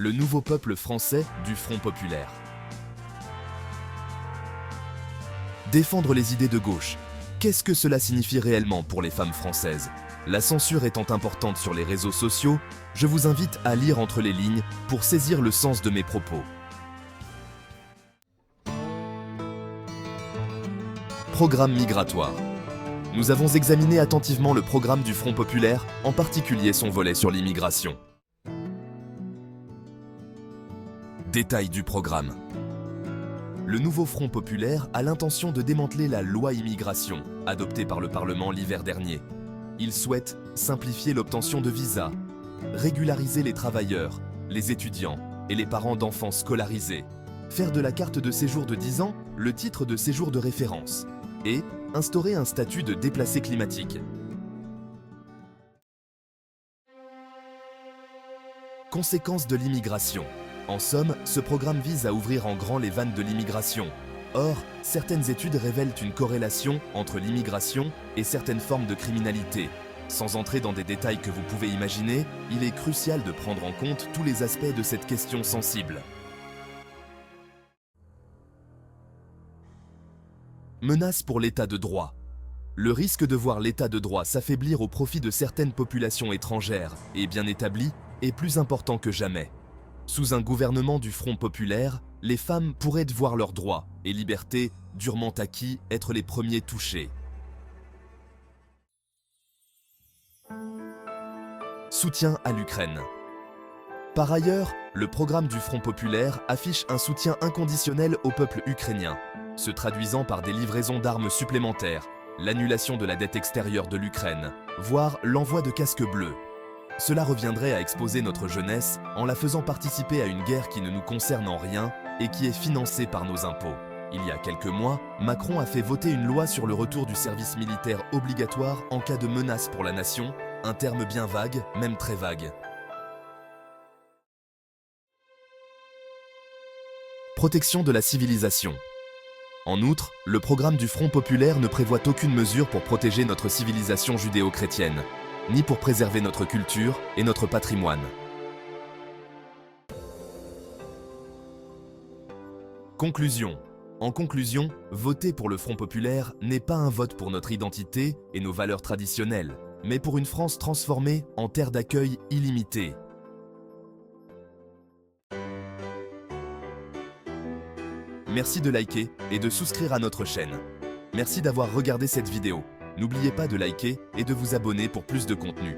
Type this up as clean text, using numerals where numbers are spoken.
le nouveau peuple français du Front populaire. Défendre les idées de gauche. Qu'est-ce que cela signifie réellement pour les femmes françaises? La censure étant importante sur les réseaux sociaux, je vous invite à lire entre les lignes pour saisir le sens de mes propos. Programme migratoire. Nous avons examiné attentivement le programme du Front populaire, en particulier son volet sur l'immigration. Détail du programme. Le nouveau Front populaire a l'intention de démanteler la loi immigration, adoptée par le Parlement l'hiver dernier. Il souhaite simplifier l'obtention de visas, régulariser les travailleurs, les étudiants et les parents d'enfants scolarisés, faire de la carte de séjour de 10 ans le titre de séjour de référence et instaurer un statut de déplacé climatique. Conséquences de l'immigration. En somme, ce programme vise à ouvrir en grand les vannes de l'immigration. Or, certaines études révèlent une corrélation entre l'immigration et certaines formes de criminalité. Sans entrer dans des détails que vous pouvez imaginer, il est crucial de prendre en compte tous les aspects de cette question sensible. Menace pour l'état de droit. Le risque de voir l'état de droit s'affaiblir au profit de certaines populations étrangères et bien établies est plus important que jamais. Sous un gouvernement du Front populaire, les femmes pourraient voir leurs droits et libertés durement acquis être les premiers touchés. Soutien à l'Ukraine. Par ailleurs, le programme du Front populaire affiche un soutien inconditionnel au peuple ukrainien, se traduisant par des livraisons d'armes supplémentaires, l'annulation de la dette extérieure de l'Ukraine, voire l'envoi de casques bleus. Cela reviendrait à exposer notre jeunesse en la faisant participer à une guerre qui ne nous concerne en rien et qui est financée par nos impôts. Il y a quelques mois, Macron a fait voter une loi sur le retour du service militaire obligatoire en cas de menace pour la nation, un terme bien vague, même très vague. Protection de la civilisation. En outre, le programme du Front populaire ne prévoit aucune mesure pour protéger notre civilisation judéo-chrétienne, ni pour préserver notre culture et notre patrimoine. Conclusion. En conclusion, voter pour le Front populaire n'est pas un vote pour notre identité et nos valeurs traditionnelles, mais pour une France transformée en terre d'accueil illimitée. Merci de liker et de souscrire à notre chaîne. Merci d'avoir regardé cette vidéo. N'oubliez pas de liker et de vous abonner pour plus de contenu.